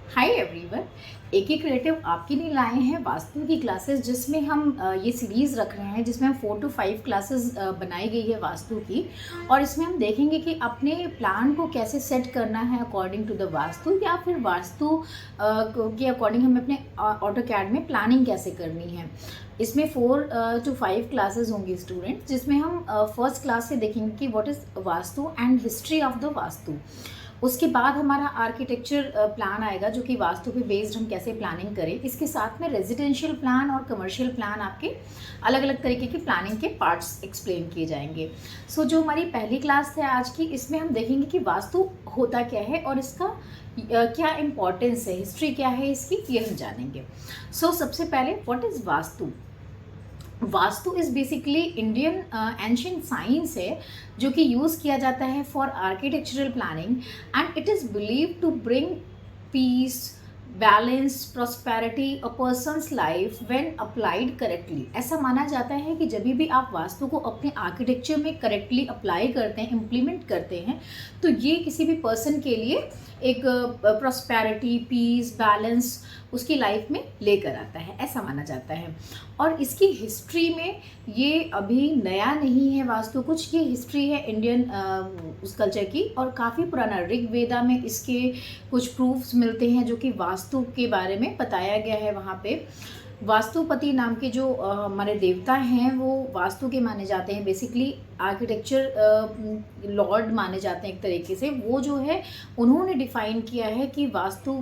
Hi everyone. एक ही creative आपके लिए लाए हैं वास्तु की क्लासेस, जिसमें हम ये सीरीज़ रख रहे हैं जिसमें हम 4 to 5 क्लासेस बनाई गई है वास्तु की। और इसमें हम देखेंगे कि अपने प्लान को कैसे सेट करना है अकॉर्डिंग टू द वास्तु, या फिर वास्तु के अकॉर्डिंग हमें अपने ऑटोकैड में प्लानिंग कैसे करनी है। इसमें 4 to 5 क्लासेस होंगी स्टूडेंट्स, जिसमें हम फर्स्ट क्लास से देखेंगे कि what is vastu and history of the vastu. उसके बाद हमारा आर्किटेक्चर प्लान आएगा, जो कि वास्तु पे बेस्ड हम कैसे प्लानिंग करें। इसके साथ में रेजिडेंशियल प्लान और कमर्शियल प्लान, आपके अलग अलग तरीके की प्लानिंग के पार्ट्स एक्सप्लेन किए जाएंगे। जो हमारी पहली क्लास है आज की, इसमें हम देखेंगे कि वास्तु होता क्या है और इसका क्या इम्पोर्टेंस है, हिस्ट्री क्या है इसकी, ये हम जानेंगे। सबसे पहले what is vastu. Vastu is basically Indian ancient science है, जो कि यूज़ किया जाता है for architectural planning, and it is believe to bring peace, balance, prosperity a person's life when applied correctly. ऐसा माना जाता है कि जब भी आप वास्तु को अपने आर्किटेक्चर में करेक्टली अप्लाई करते हैं, इम्प्लीमेंट करते हैं, तो ये किसी भी पर्सन के लिए एक प्रॉस्पेरिटी, पीस, बैलेंस उसकी लाइफ में लेकर आता है, ऐसा माना जाता है। और इसकी हिस्ट्री में ये अभी नया नहीं है वास्तु कुछ, ये हिस्ट्री है इंडियन उस कल्चर की, और काफ़ी पुराना ऋग्वेदा में इसके कुछ प्रूफ्स मिलते हैं जो कि वास्तु के बारे में बताया गया है। वहाँ पे वास्तुपति नाम के जो हमारे देवता हैं, वो वास्तु के माने जाते हैं। बेसिकली आर्किटेक्चर लॉर्ड माने जाते हैं एक तरीके से। वो जो है, उन्होंने डिफाइन किया है कि वास्तु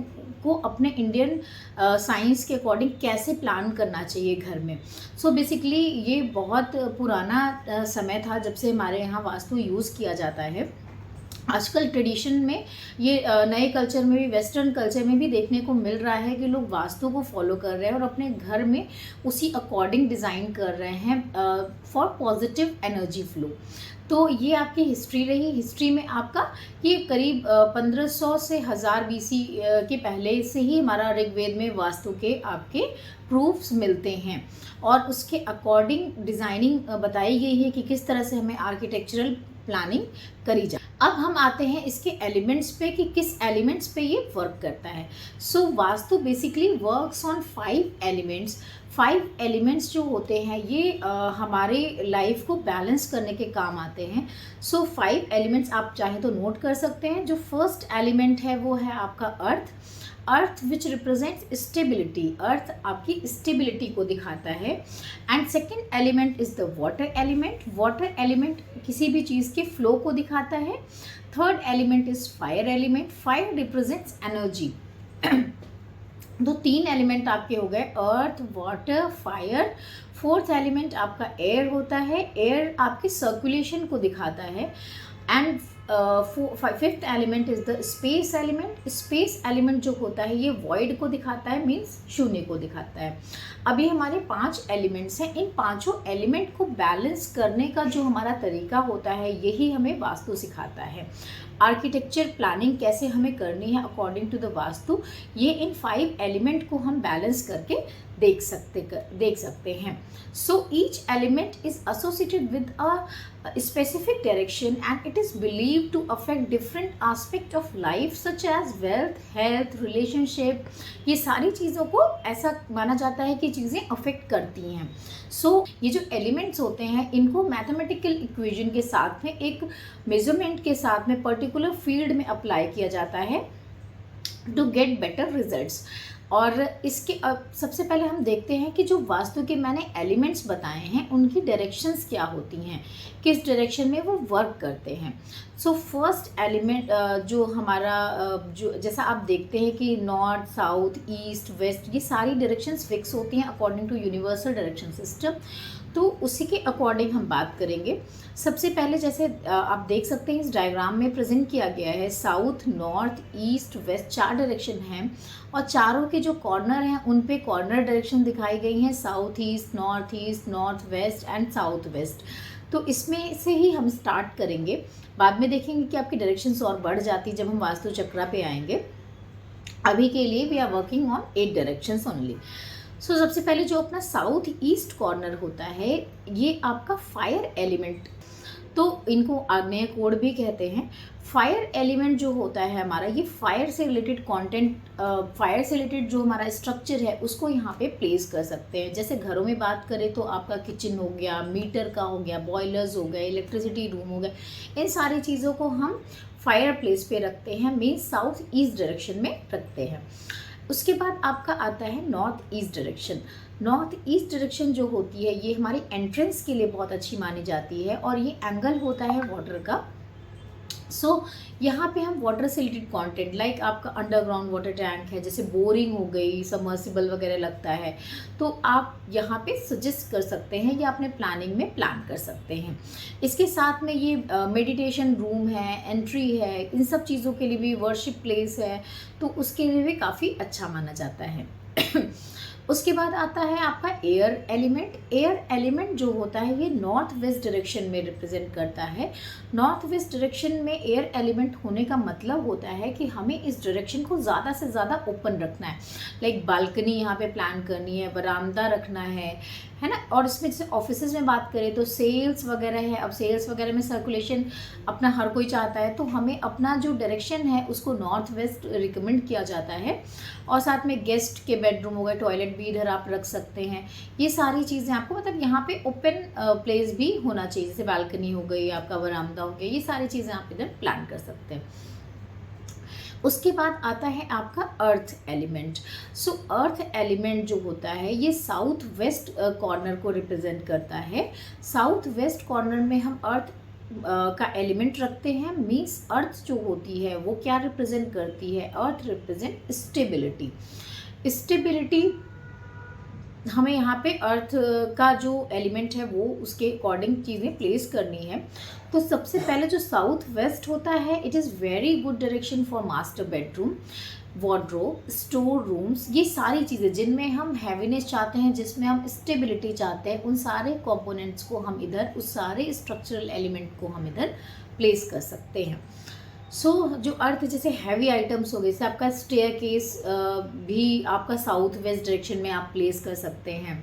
को अपने इंडियन साइंस के अकॉर्डिंग कैसे प्लान करना चाहिए घर में। बेसिकली ये बहुत पुराना समय था जब से हमारे यहाँ वास्तु यूज़ किया जाता है। आजकल ट्रेडिशन में ये नए कल्चर में भी, वेस्टर्न कल्चर में भी देखने को मिल रहा है कि लोग वास्तु को फॉलो कर रहे हैं और अपने घर में उसी अकॉर्डिंग डिज़ाइन कर रहे हैं फॉर पॉजिटिव एनर्जी फ्लो। तो ये आपकी हिस्ट्री रही। हिस्ट्री में आपका ये करीब 1500 से 1000 BC के पहले से ही हमारा ऋग्वेद में वास्तु के आपके प्रूफ्स मिलते हैं, और उसके अकॉर्डिंग डिज़ाइनिंग बताई गई है कि किस तरह से हमें आर्किटेक्चरल प्लानिंग करी जाए। अब हम आते हैं इसके एलिमेंट्स पे कि किस एलिमेंट्स पे ये वर्क करता है। Vastu basically works on 5 elements. 5 elements जो होते हैं ये हमारे लाइफ को बैलेंस करने के काम आते हैं। 5 एलिमेंट्स आप चाहें तो नोट कर सकते हैं। जो फर्स्ट एलिमेंट है वो है आपका अर्थ। अर्थ विच रिप्रेजेंट्स स्टेबिलिटी। अर्थ आपकी स्टेबिलिटी को दिखाता है। And second element is the water element. Water element किसी भी चीज़ के फ्लो को दिखाता है। Third element is fire element. Fire represents energy. तो 3 एलिमेंट आपके हो गए, अर्थ, वाटर, फायर। फोर्थ एलिमेंट आपका एयर होता है। एयर आपकी सर्कुलेशन को दिखाता है। And fifth element is the space element. Space element जो होता है ये वॉइड को दिखाता है, मीन्स शून्य को दिखाता है। अभी हमारे 5 एलिमेंट्स हैं। इन पांचों एलिमेंट को बैलेंस करने का जो हमारा तरीका होता है, यही हमें वास्तु सिखाता है। आर्किटेक्चर प्लानिंग कैसे हमें करनी है अकॉर्डिंग टू द वास्तु, ये इन 5 एलिमेंट को हम बैलेंस करके देख सकते हैं। Each element is associated with a specific direction, and it is believed to affect different aspect of life such as wealth, health, relationship. ये सारी चीज़ों को ऐसा माना जाता है कि चीज़ें अफेक्ट करती हैं। ये जो एलिमेंट्स होते हैं, इनको मैथमेटिकल इक्वेशन के साथ में, एक मेजरमेंट के साथ में, पर्टिकुलर फील्ड में अप्लाई किया जाता है टू गेट बेटर रिजल्ट्स। और इसके सबसे पहले हम देखते हैं कि जो वास्तु के मैंने एलिमेंट्स बताए हैं, उनकी डायरेक्शंस क्या होती हैं, किस डायरेक्शन में वो वर्क करते हैं। फर्स्ट एलिमेंट जो हमारा जो जैसा आप देखते हैं कि नॉर्थ, साउथ, ईस्ट, वेस्ट, ये सारी डायरेक्शंस फिक्स होती हैं according to universal direction system. तो उसी के अकॉर्डिंग हम बात करेंगे। सबसे पहले जैसे आप देख सकते हैं इस डायग्राम में प्रेजेंट किया गया है, south, north, east, west 4 direction हैं, और चारों के जो कॉर्नर हैं उन पे कॉर्नर डायरेक्शन दिखाई गई हैं, south east, north west and south west. तो इसमें से ही हम स्टार्ट करेंगे। बाद में देखेंगे कि आपकी डायरेक्शंस और बढ़ जाती जब हम वास्तु चक्रा पे आएंगे। अभी के लिए we are working on 8 directions only. सबसे पहले जो अपना साउथ ईस्ट कॉर्नर होता है, ये आपका फायर एलिमेंट तो इनको आग्नेय कोण भी कहते हैं। फायर एलिमेंट जो होता है हमारा, ये फायर से रिलेटेड कंटेंट, फायर से रिलेटेड जो हमारा स्ट्रक्चर है उसको यहाँ पे प्लेस कर सकते हैं। जैसे घरों में बात करें तो आपका किचन हो गया, मीटर का हो गया, बॉयलर्स हो गए, इलेक्ट्रिसिटी रूम हो गया, इन सारी चीज़ों को हम फायर प्लेस पे रखते हैं, मीन साउथ ईस्ट डायरेक्शन में रखते हैं। उसके बाद आपका आता है north east direction. North east direction जो होती है ये हमारी एंट्रेंस के लिए बहुत अच्छी मानी जाती है, और ये एंगल होता है वाटर का। यहाँ पे हम वाटर से रिलेटेड कंटेंट, लाइक आपका अंडरग्राउंड वाटर टैंक है, जैसे बोरिंग हो गई, सबमर्सिबल वगैरह लगता है, तो आप यहाँ पे सजेस्ट कर सकते हैं या अपने प्लानिंग में प्लान कर सकते हैं। इसके साथ में ये मेडिटेशन रूम है, एंट्री है, इन सब चीज़ों के लिए भी, वर्शिप प्लेस है, तो उसके लिए भी काफ़ी अच्छा माना जाता है। उसके बाद आता है आपका एयर एलिमेंट। एयर एलिमेंट जो होता है ये नॉर्थ वेस्ट डायरेक्शन में रिप्रेजेंट करता है। नॉर्थ वेस्ट डायरेक्शन में एयर एलिमेंट होने का मतलब होता है कि हमें इस डायरेक्शन को ज़्यादा से ज़्यादा ओपन रखना है, लाइक बालकनी यहाँ पे प्लान करनी है, बरामदा रखना है ना। और इसमें जैसे ऑफिसेज में बात करें तो सेल्स वगैरह है, अब सेल्स वगैरह में सर्कुलेशन अपना हर कोई चाहता है, तो हमें अपना जो डायरेक्शन है उसको नॉर्थ वेस्ट रिकमेंड किया जाता है। और साथ में गेस्ट के बेडरूम हो गए, टॉयलेट भी इधर आप रख सकते हैं। ये सारी चीज़ें आपको मतलब यहाँ पे ओपन प्लेस भी होना चाहिए, जैसे बालकनी हो गई, आपका बरामदा हो गया, ये सारी चीज़ें आप इधर प्लान कर सकते हैं। उसके बाद आता है आपका अर्थ एलिमेंट। सो अर्थ एलिमेंट जो होता है ये साउथ वेस्ट कॉर्नर को रिप्रेजेंट करता है। साउथ वेस्ट कॉर्नर में हम अर्थ का एलिमेंट रखते हैं। मीन्स अर्थ जो होती है वो क्या रिप्रेजेंट करती है? अर्थ रिप्रेजेंट स्टेबिलिटी। स्टेबिलिटी हमें यहाँ पे अर्थ का जो एलिमेंट है वो उसके अकॉर्डिंग चीज़ें प्लेस करनी है। तो सबसे पहले जो साउथ वेस्ट होता है, it is very good direction for master bedroom, wardrobe, store rooms, ये सारी चीज़ें जिनमें हम हैवीनेस चाहते हैं, जिसमें हम स्टेबिलिटी चाहते हैं, उन सारे कंपोनेंट्स को हम इधर, उस सारे स्ट्रक्चरल एलिमेंट को हम इधर प्लेस कर सकते हैं। जो अर्थ जैसे हैवी आइटम्स हो गए, जैसे आपका स्टेयरकेस भी आपका साउथ वेस्ट डायरेक्शन में आप प्लेस कर सकते हैं।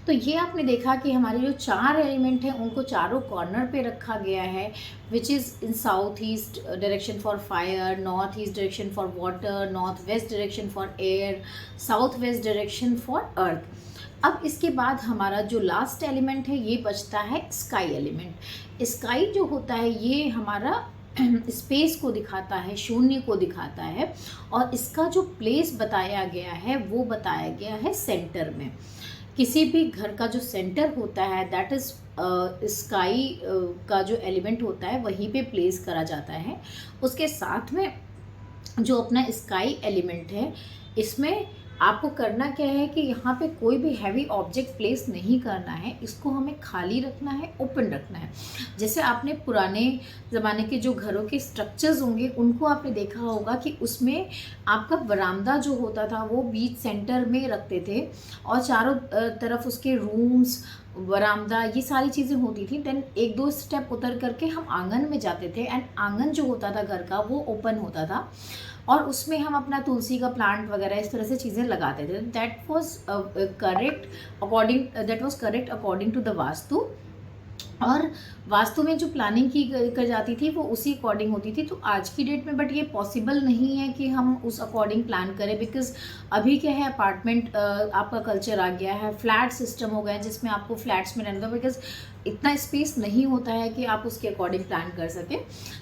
तो ये आपने देखा कि हमारे जो 4 एलिमेंट हैं उनको चारों कॉर्नर पे रखा गया है, which is in south east direction for fire, north east direction for water, north west direction for air, south west direction for earth. अब इसके बाद हमारा जो लास्ट एलिमेंट है ये बचता है स्काई एलिमेंट। स्काई जो होता है ये हमारा स्पेस को दिखाता है, शून्य को दिखाता है, और इसका जो प्लेस बताया गया है वो बताया गया है सेंटर में। किसी भी घर का जो सेंटर होता है दैट इज़ स्काई का जो एलिमेंट होता है वहीं पे प्लेस करा जाता है। उसके साथ में जो अपना स्काई एलिमेंट है, इसमें आपको करना क्या है कि यहाँ पे कोई भी हैवी ऑब्जेक्ट प्लेस नहीं करना है, इसको हमें खाली रखना है, ओपन रखना है। जैसे आपने पुराने ज़माने के जो घरों के स्ट्रक्चर्स होंगे उनको आपने देखा होगा कि उसमें आपका बरामदा जो होता था वो बीच सेंटर में रखते थे, और चारों तरफ उसके रूम्स, बरामदा, ये सारी चीज़ें होती थी। देन 1-2 स्टेप उतर करके हम आंगन में जाते थे, एंड आंगन जो होता था घर का वो ओपन होता था, और उसमें हम अपना तुलसी का प्लांट वगैरह इस तरह से चीज़ें लगाते थे। That was correct according to the vastu. और वास्तु में जो प्लानिंग की कर जाती थी वो उसी अकॉर्डिंग होती थी। तो आज की डेट में बट ये पॉसिबल नहीं है कि हम उस अकॉर्डिंग प्लान करें, बिकॉज अभी क्या है, अपार्टमेंट आपका कल्चर आ गया है, फ्लैट सिस्टम हो गया है जिसमें आपको फ्लैट्स में रहना होता है, बिकॉज इतना स्पेस नहीं होता है कि आप उसके अकॉर्डिंग प्लान कर सकें।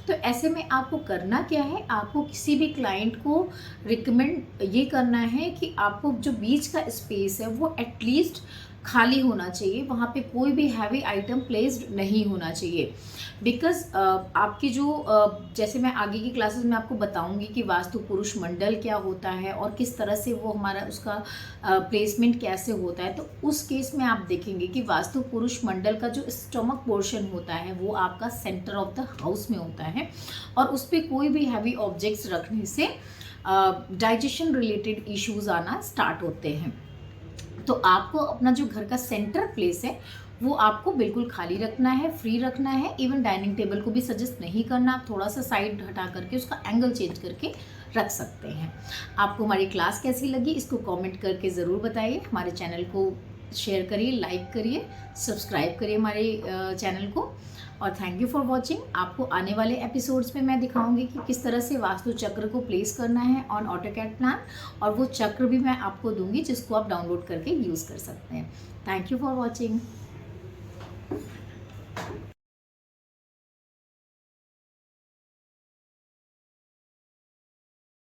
तो ऐसे में आपको करना क्या है, आपको किसी भी क्लाइंट को रिकमेंड ये करना है कि आपको जो बीच का स्पेस है वो एटलीस्ट खाली होना चाहिए, वहाँ पे कोई भी हैवी आइटम प्लेस्ड नहीं होना चाहिए। बिकॉज आपकी जो जैसे मैं आगे की क्लासेस में आपको बताऊंगी कि वास्तु पुरुष मंडल क्या होता है और किस तरह से वो हमारा उसका प्लेसमेंट कैसे होता है, तो उस केस में आप देखेंगे कि वास्तु पुरुष मंडल का जो स्टमक पोर्शन होता है वो आपका सेंटर ऑफ द हाउस में होता है, और उस पर कोई भी हैवी ऑब्जेक्ट्स रखने से डाइजेशन रिलेटेड इश्यूज आना स्टार्ट होते हैं। तो आपको अपना जो घर का सेंटर प्लेस है वो आपको बिल्कुल खाली रखना है, फ्री रखना है। इवन डाइनिंग टेबल को भी सजेस्ट नहीं करना, आप थोड़ा सा साइड हटा करके उसका एंगल चेंज करके रख सकते हैं। आपको हमारी क्लास कैसी लगी इसको कमेंट करके ज़रूर बताइए। हमारे चैनल को शेयर करिए, लाइक करिए, सब्सक्राइब करिए हमारे चैनल को। और थैंक यू फॉर वॉचिंग। आपको आने वाले एपिसोड्स में मैं दिखाऊंगी कि किस तरह से वास्तु चक्र को प्लेस करना है ऑन ऑटोकैड प्लान, और वो चक्र भी मैं आपको दूंगी जिसको आप डाउनलोड करके यूज़ कर सकते हैं। Thank you for watching.